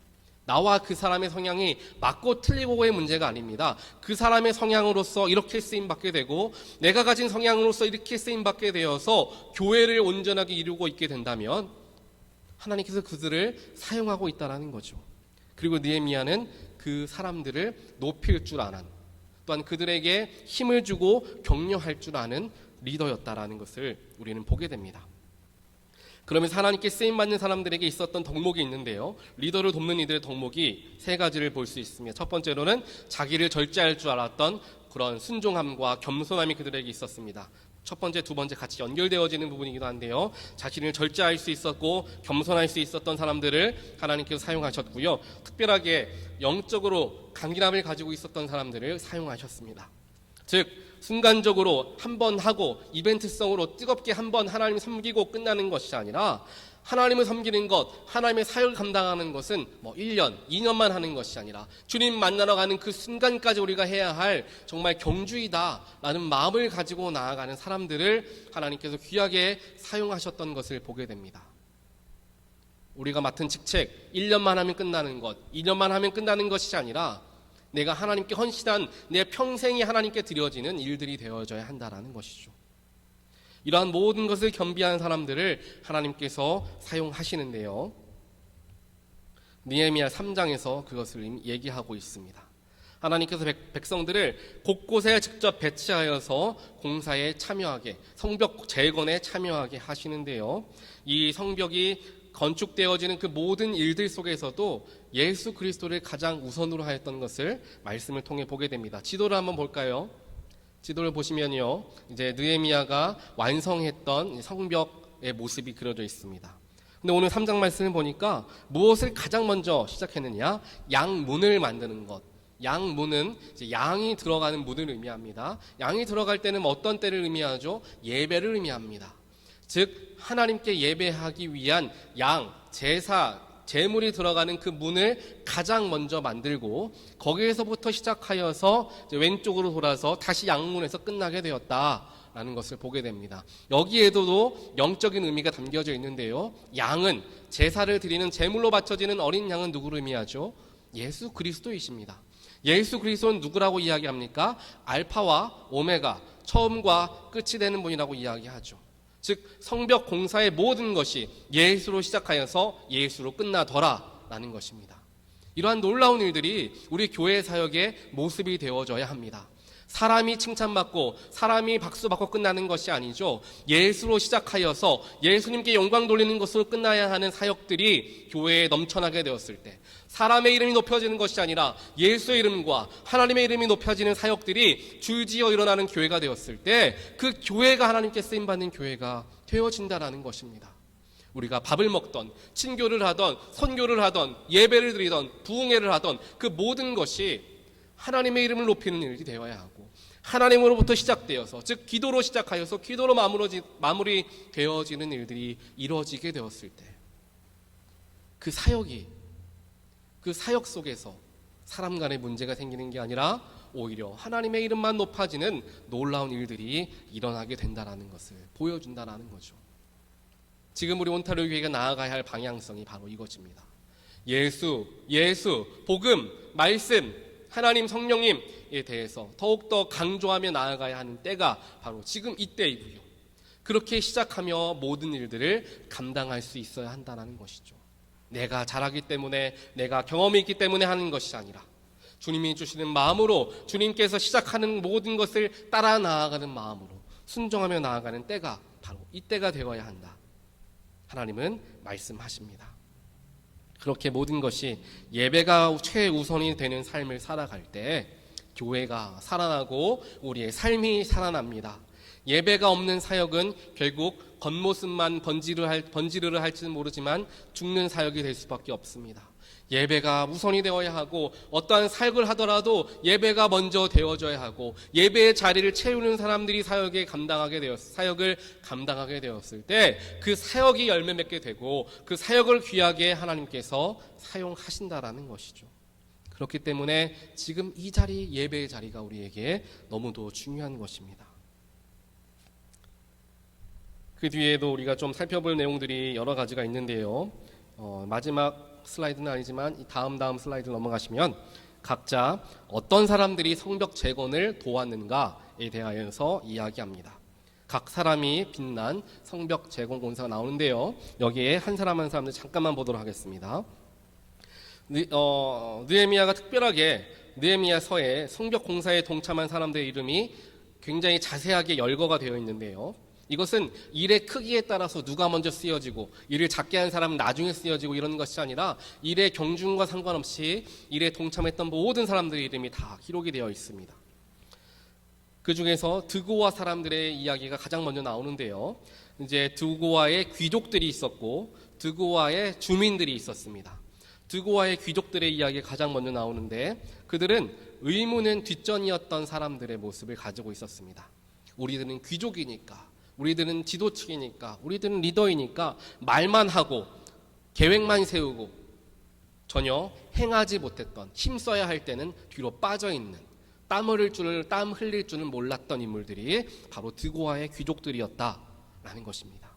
나와 그 사람의 성향이 맞고 틀리고의 문제가 아닙니다. 그 사람의 성향으로서 이렇게 쓰임받게 되고 내가 가진 성향으로서 이렇게 쓰임받게 되어서 교회를 온전하게 이루고 있게 된다면 하나님께서 그들을 사용하고 있다는 거죠. 그리고 느헤미야는 그 사람들을 높일 줄 아는, 또한 그들에게 힘을 주고 격려할 줄 아는 리더였다라는 것을 우리는 보게 됩니다. 그러면서 하나님께 쓰임받는 사람들에게 있었던 덕목이 있는데요, 리더를 돕는 이들의 덕목이 세 가지를 볼 수 있습니다. 첫 번째로는 자기를 절제할 줄 알았던 그런 순종함과 겸손함이 그들에게 있었습니다. 첫 번째, 두 번째 같이 연결되어지는 부분이기도 한데요, 자신을 절제할 수 있었고 겸손할 수 있었던 사람들을 하나님께서 사용하셨고요, 특별하게 영적으로 강인함을 가지고 있었던 사람들을 사용하셨습니다. 즉 순간적으로 한번 하고 이벤트성으로 뜨겁게 한번 하나님을 섬기고 끝나는 것이 아니라, 하나님을 섬기는 것, 하나님의 사역을 감당하는 것은 1년, 2년만 하는 것이 아니라 주님 만나러 가는 그 순간까지 우리가 해야 할 정말 경주이다라는 마음을 가지고 나아가는 사람들을 하나님께서 귀하게 사용하셨던 것을 보게 됩니다. 우리가 맡은 직책 1년만 하면 끝나는 것, 2년만 하면 끝나는 것이 아니라 내가 하나님께 헌신한 내 평생이 하나님께 드려지는 일들이 되어져야 한다는 것이죠. 이러한 모든 것을 겸비한 사람들을 하나님께서 사용하시는데요, 느헤미야 3장에서 그것을 얘기하고 있습니다. 하나님께서 백성들을 곳곳에 직접 배치하여서 공사에 참여하게, 성벽 재건에 참여하게 하시는데요, 이 성벽이 건축되어지는 그 모든 일들 속에서도 예수 그리스도를 가장 우선으로 하였던 것을 말씀을 통해 보게 됩니다. 지도를 한번 볼까요? 지도를 보시면요, 이제 느헤미야가 완성했던 성벽의 모습이 그려져 있습니다. 근데 오늘 3장 말씀을 보니까 무엇을 가장 먼저 시작했느냐? 양문을 만드는 것. 양문은 이제 양이 들어가는 문을 의미합니다. 양이 들어갈 때는 어떤 때를 의미하죠? 예배를 의미합니다. 즉 하나님께 예배하기 위한 양, 제사, 제물이 들어가는 그 문을 가장 먼저 만들고 거기에서부터 시작하여서 이제 왼쪽으로 돌아서 다시 양문에서 끝나게 되었다라는 것을 보게 됩니다. 여기에도 영적인 의미가 담겨져 있는데요, 양은 제사를 드리는 제물로 바쳐지는 어린 양은 누구를 의미하죠? 예수 그리스도이십니다. 예수 그리스도는 누구라고 이야기합니까? 알파와 오메가, 처음과 끝이 되는 분이라고 이야기하죠. 즉 성벽 공사의 모든 것이 예수로 시작하여서 예수로 끝나더라라는 것입니다. 이러한 놀라운 일들이 우리 교회 사역의 모습이 되어져야 합니다. 사람이 칭찬받고 사람이 박수받고 끝나는 것이 아니죠. 예수로 시작하여서 예수님께 영광 돌리는 것으로 끝나야 하는 사역들이 교회에 넘쳐나게 되었을 때, 사람의 이름이 높여지는 것이 아니라 예수의 이름과 하나님의 이름이 높여지는 사역들이 줄지어 일어나는 교회가 되었을 때 그 교회가 하나님께 쓰임받는 교회가 되어진다는 것입니다. 우리가 밥을 먹던, 친교를 하던, 선교를 하던, 예배를 드리던, 부흥회를 하던 그 모든 것이 하나님의 이름을 높이는 일이 되어야 하고, 하나님으로부터 시작되어서, 즉 기도로 시작하여서 기도로 마무리되어지는 일들이 이루어지게 되었을 때 그 사역이, 그 사역 속에서 사람 간의 문제가 생기는 게 아니라 오히려 하나님의 이름만 높아지는 놀라운 일들이 일어나게 된다는 것을 보여준다는 거죠. 지금 우리 온타리오 교회가 나아가야 할 방향성이 바로 이것입니다. 예수, 복음, 말씀, 하나님 성령님에 대해서 더욱더 강조하며 나아가야 하는 때가 바로 지금 이때이고요, 그렇게 시작하며 모든 일들을 감당할 수 있어야 한다는 것이죠. 내가 잘하기 때문에, 내가 경험이 있기 때문에 하는 것이 아니라 주님이 주시는 마음으로, 주님께서 시작하는 모든 것을 따라 나아가는 마음으로 순종하며 나아가는 때가 바로 이때가 되어야 한다, 하나님은 말씀하십니다. 그렇게 모든 것이 예배가 최우선이 되는 삶을 살아갈 때 교회가 살아나고 우리의 삶이 살아납니다. 예배가 없는 사역은 결국 겉모습만 번지르르 할지는 모르지만 죽는 사역이 될 수밖에 없습니다. 예배가 우선이 되어야 하고, 어떠한 사역을 하더라도 예배가 먼저 되어져야 하고, 예배의 자리를 채우는 사람들이 사역을 감당하게 되었을 때 그 사역이 열매 맺게 되고 그 사역을 귀하게 하나님께서 사용하신다라는 것이죠. 그렇기 때문에 지금 이 자리, 예배의 자리가 우리에게 너무도 중요한 것입니다. 그 뒤에도 우리가 좀 살펴볼 내용들이 여러 가지가 있는데요. 마지막 슬라이드는 아니지만 이 다음 슬라이드 넘어가시면 각자 어떤 사람들이 성벽 재건을 도왔는가에 대하여서 이야기합니다. 각 사람이 빛난 성벽 재건 공사가 나오는데요. 여기에 한 사람 한 사람들 잠깐만 보도록 하겠습니다. 느헤미야가 특별하게 느헤미야서에 성벽 공사에 동참한 사람들의 이름이 굉장히 자세하게 열거가 되어 있는데요. 이것은 일의 크기에 따라서 누가 먼저 쓰여지고 일을 작게 한 사람은 나중에 쓰여지고 이런 것이 아니라 일의 경중과 상관없이 일에 동참했던 모든 사람들의 이름이 다 기록이 되어 있습니다. 그 중에서 드고와 사람들의 이야기가 가장 먼저 나오는데요. 이제 드고와의 귀족들이 있었고 드고와의 주민들이 있었습니다. 드고와의 귀족들의 이야기가 가장 먼저 나오는데 그들은 의무는 뒷전이었던 사람들의 모습을 가지고 있었습니다. 우리들은 귀족이니까, 우리들은 지도층이니까, 우리들은 리더이니까 말만 하고 계획만 세우고 전혀 행하지 못했던, 힘써야 할 때는 뒤로 빠져있는, 땀 흘릴 줄은 몰랐던 인물들이 바로 드고와의 귀족들이었다라는 것입니다.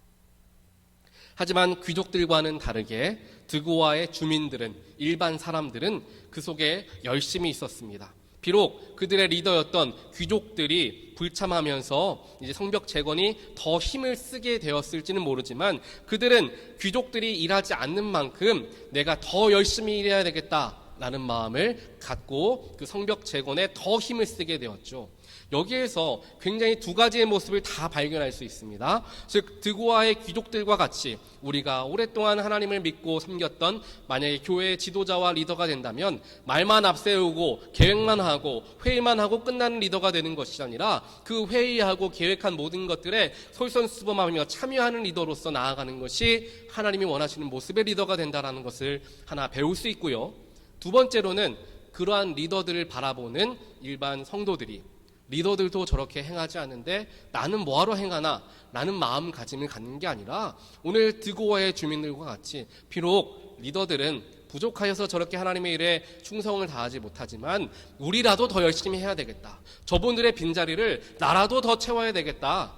하지만 귀족들과는 다르게 드고와의 주민들은, 일반 사람들은 그 속에 열심히 있었습니다. 비록 그들의 리더였던 귀족들이 불참하면서 이제 성벽 재건이 더 힘을 쓰게 되었을지는 모르지만 그들은 귀족들이 일하지 않는 만큼 내가 더 열심히 일해야 되겠다라는 마음을 갖고 그 성벽 재건에 더 힘을 쓰게 되었죠. 여기에서 굉장히 두 가지의 모습을 다 발견할 수 있습니다. 즉 드고와의 귀족들과 같이 우리가 오랫동안 하나님을 믿고 섬겼던 만약에 교회의 지도자와 리더가 된다면 말만 앞세우고 계획만 하고 회의만 하고 끝나는 리더가 되는 것이 아니라 그 회의하고 계획한 모든 것들에 솔선수범하며 참여하는 리더로서 나아가는 것이 하나님이 원하시는 모습의 리더가 된다는 것을 하나 배울 수 있고요. 두 번째로는 그러한 리더들을 바라보는 일반 성도들이 리더들도 저렇게 행하지 않는데 나는 뭐하러 행하나 라는 마음가짐을 갖는 게 아니라 오늘 드고와의 주민들과 같이 비록 리더들은 부족하여서 저렇게 하나님의 일에 충성을 다하지 못하지만 우리라도 더 열심히 해야 되겠다. 저분들의 빈자리를 나라도 더 채워야 되겠다.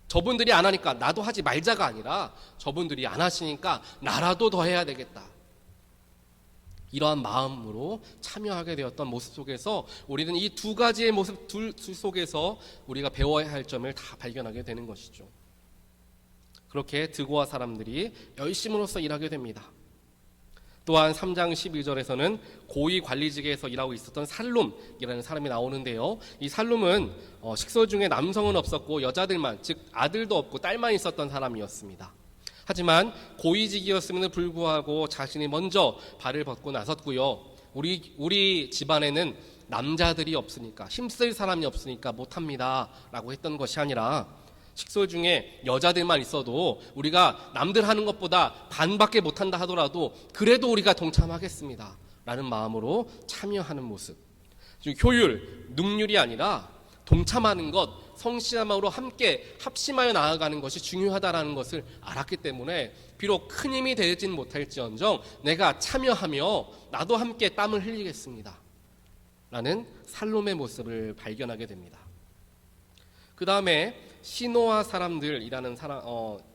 저분들이 안 하니까 나도 하지 말자가 아니라 저분들이 안 하시니까 나라도 더 해야 되겠다. 이러한 마음으로 참여하게 되었던 모습 속에서 우리는 이 두 가지의 모습 둘 속에서 우리가 배워야 할 점을 다 발견하게 되는 것이죠. 그렇게 드고와 사람들이 열심으로써 일하게 됩니다. 또한 3장 12절에서는 고위 관리직에서 일하고 있었던 살룸이라는 사람이 나오는데요. 이 살룸은 식소 중에 남성은 없었고 여자들만, 즉 아들도 없고 딸만 있었던 사람이었습니다. 하지만 고위직이었음에도 불구하고 자신이 먼저 발을 벗고 나섰고요. 우리 집안에는 남자들이 없으니까, 힘쓸 사람이 없으니까 못합니다 라고 했던 것이 아니라 식소 중에 여자들만 있어도 우리가 남들 하는 것보다 반밖에 못한다 하더라도 그래도 우리가 동참하겠습니다 라는 마음으로 참여하는 모습. 효율, 능률이 아니라 동참하는 것, 성실함으로 함께 합심하여 나아가는 것이 중요하다라는 것을 알았기 때문에 비록 큰 힘이 되진 못할지언정 내가 참여하며 나도 함께 땀을 흘리겠습니다 라는 살롬의 모습을 발견하게 됩니다. 그 다음에 시노아 사람들이라는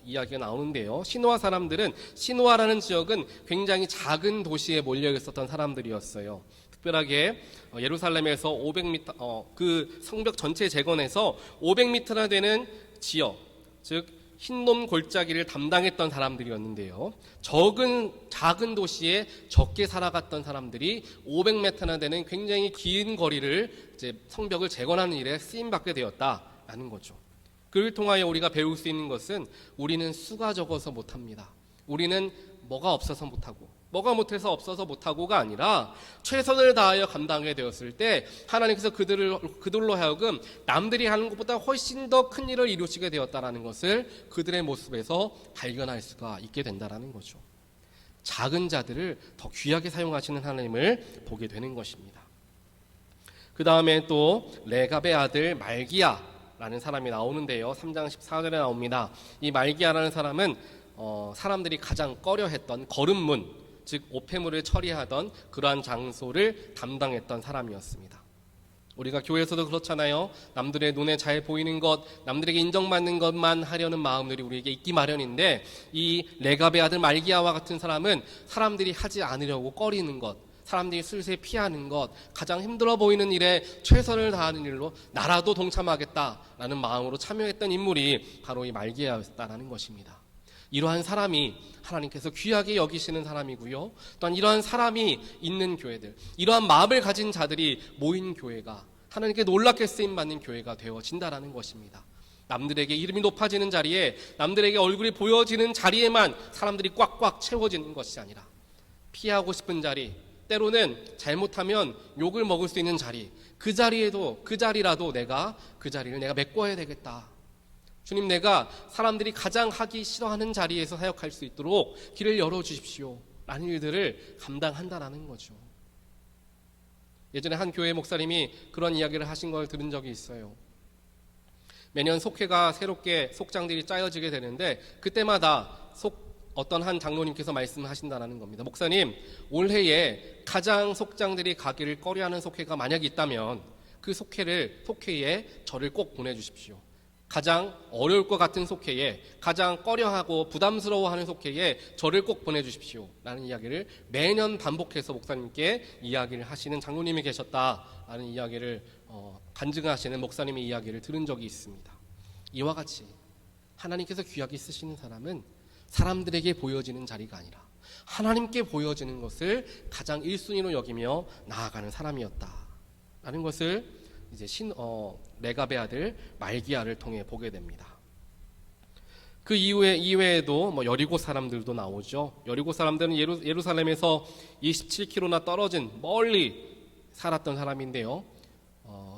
이야기가 나오는데요. 시노아 사람들은, 시노아라는 지역은 굉장히 작은 도시에 몰려 있었던 사람들이었어요. 특별하게 예루살렘에서 500m, 그 성벽 전체 재건에서 500m나 되는 지역, 즉 흰놈 골짜기를 담당했던 사람들이었는데요. 작은 도시에 적게 살아갔던 사람들이 500m나 되는 굉장히 긴 거리를 이제 성벽을 재건하는 일에 쓰임받게 되었다라는 거죠. 그를 통하여 우리가 배울 수 있는 것은 우리는 수가 적어서 못합니다. 우리는 뭐가 없어서 못하고, 뭐가 못해서 없어서 못하고가 아니라 최선을 다하여 감당하게 되었을 때 하나님께서 그들로 하여금 남들이 하는 것보다 훨씬 더 큰 일을 이루시게 되었다는 것을 그들의 모습에서 발견할 수가 있게 된다는 거죠. 작은 자들을 더 귀하게 사용하시는 하나님을 보게 되는 것입니다. 그 다음에 또 레갑의 아들 말기야라는 사람이 나오는데요. 3장 14절에 나옵니다. 이 말기야라는 사람은 사람들이 가장 꺼려했던 거름문, 즉 오폐물을 처리하던 그러한 장소를 담당했던 사람이었습니다. 우리가 교회에서도 그렇잖아요. 남들의 눈에 잘 보이는 것, 남들에게 인정받는 것만 하려는 마음들이 우리에게 있기 마련인데, 이 레갑의 아들 말기야와 같은 사람은 사람들이 하지 않으려고 꺼리는 것, 사람들이 슬슬 피하는 것, 가장 힘들어 보이는 일에 최선을 다하는 일로 나라도 동참하겠다라는 마음으로 참여했던 인물이 바로 이 말기야였다라는 것입니다. 이러한 사람이 하나님께서 귀하게 여기시는 사람이고요. 또한 이러한 사람이 있는 교회들, 이러한 마음을 가진 자들이 모인 교회가 하나님께 놀랍게 쓰임받는 교회가 되어진다라는 것입니다. 남들에게 이름이 높아지는 자리에, 남들에게 얼굴이 보여지는 자리에만 사람들이 꽉꽉 채워지는 것이 아니라 피하고 싶은 자리, 때로는 잘못하면 욕을 먹을 수 있는 자리, 그 자리라도 내가 그 자리를 내가 메꿔야 되겠다. 주님, 내가 사람들이 가장 하기 싫어하는 자리에서 사역할 수 있도록 길을 열어주십시오 라는 일들을 감당한다라는 거죠. 예전에 한 교회 목사님이 그런 이야기를 하신 걸 들은 적이 있어요. 매년 속회가 새롭게 속장들이 짜여지게 되는데 그때마다 어떤 한 장로님께서 말씀하신다는 겁니다. 목사님, 올해에 가장 속장들이 가기를 꺼려하는 속회가 만약 있다면 그 속회에 저를 꼭 보내주십시오. 가장 어려울 것 같은 속회에, 가장 꺼려하고 부담스러워하는 속회에 저를 꼭 보내주십시오 라는 이야기를 매년 반복해서 목사님께 이야기를 하시는 장로님이 계셨다라는 이야기를 간증하시는 목사님의 이야기를 들은 적이 있습니다. 이와 같이 하나님께서 귀하게 쓰시는 사람은 사람들에게 보여지는 자리가 아니라 하나님께 보여지는 것을 가장 1순위로 여기며 나아가는 사람이었다라는 것을 이제 레갑의 아들 말기야를 통해 보게 됩니다. 그 이외에도 여리고 사람들도 나오죠. 여리고 사람들은 예루살렘에서 27km나 떨어진 멀리 살았던 사람인데요.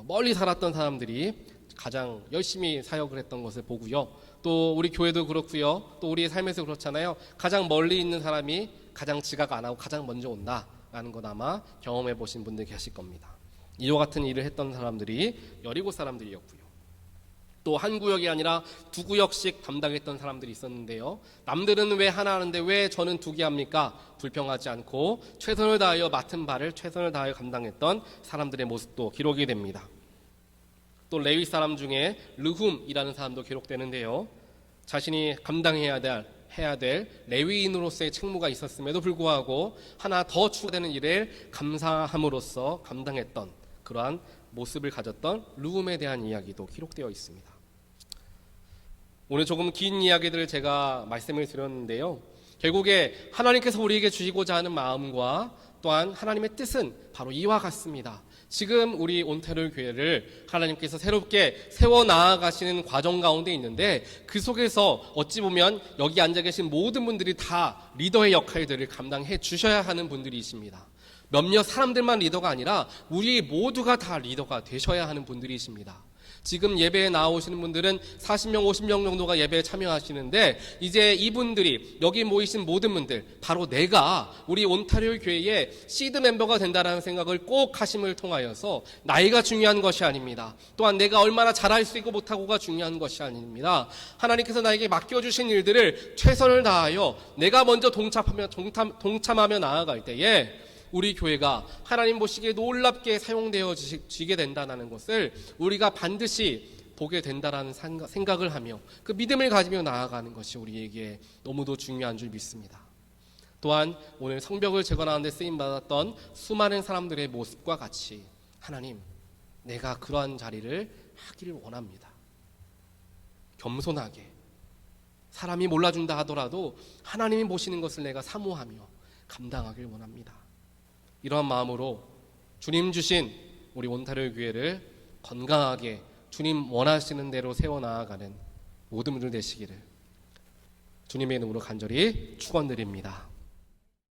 멀리 살았던 사람들이 가장 열심히 사역을 했던 것을 보고요. 또 우리 교회도 그렇고요. 또 우리의 삶에서 그렇잖아요. 가장 멀리 있는 사람이 가장 지각 안 하고 가장 먼저 온다라는 건 아마 경험해 보신 분들 계실 겁니다. 이와 같은 일을 했던 사람들이 여리고 사람들이었고요. 또 한 구역이 아니라 두 구역씩 담당했던 사람들이 있었는데요. 남들은 왜 하나 하는데 왜 저는 두 개 합니까? 불평하지 않고 최선을 다하여 맡은 바를 최선을 다하여 감당했던 사람들의 모습도 기록이 됩니다. 또 레위 사람 중에 르훔이라는 사람도 기록되는데요. 자신이 감당해야 될 레위인으로서의 책무가 있었음에도 불구하고 하나 더 추가되는 일을 감사함으로써 감당했던 그러한 모습을 가졌던 르훔에 대한 이야기도 기록되어 있습니다. 오늘 조금 긴 이야기들을 제가 말씀을 드렸는데요. 결국에 하나님께서 우리에게 주시고자 하는 마음과 또한 하나님의 뜻은 바로 이와 같습니다. 지금 우리 온타리오 교회를 하나님께서 새롭게 세워 나아가시는 과정 가운데 있는데 그 속에서 어찌 보면 여기 앉아 계신 모든 분들이 다 리더의 역할들을 감당해 주셔야 하는 분들이십니다. 몇몇 사람들만 리더가 아니라 우리 모두가 다 리더가 되셔야 하는 분들이십니다. 지금 예배에 나오시는 분들은 40명, 50명 정도가 예배에 참여하시는데 이제 이분들이 여기 모이신 모든 분들 바로 내가 우리 온타리오 교회의 시드 멤버가 된다는 생각을 꼭 하심을 통하여서 나이가 중요한 것이 아닙니다. 또한 내가 얼마나 잘할 수 있고 못하고가 중요한 것이 아닙니다. 하나님께서 나에게 맡겨주신 일들을 최선을 다하여 내가 먼저 동참하며 나아갈 때에 우리 교회가 하나님 보시기에 놀랍게 사용되어지게 된다는 것을 우리가 반드시 보게 된다는 생각을 하며 그 믿음을 가지며 나아가는 것이 우리에게 너무도 중요한 줄 믿습니다. 또한 오늘 성벽을 재건하는 데 쓰임받았던 수많은 사람들의 모습과 같이 하나님, 내가 그러한 자리를 하기를 원합니다. 겸손하게 사람이 몰라준다 하더라도 하나님이 보시는 것을 내가 사모하며 감당하길 원합니다. 이러한 마음으로 주님 주신 우리 온타리오 교회를 건강하게 주님 원하시는 대로 세워나가는 모든 분들 되시기를 주님의 이름으로 간절히 축원드립니다.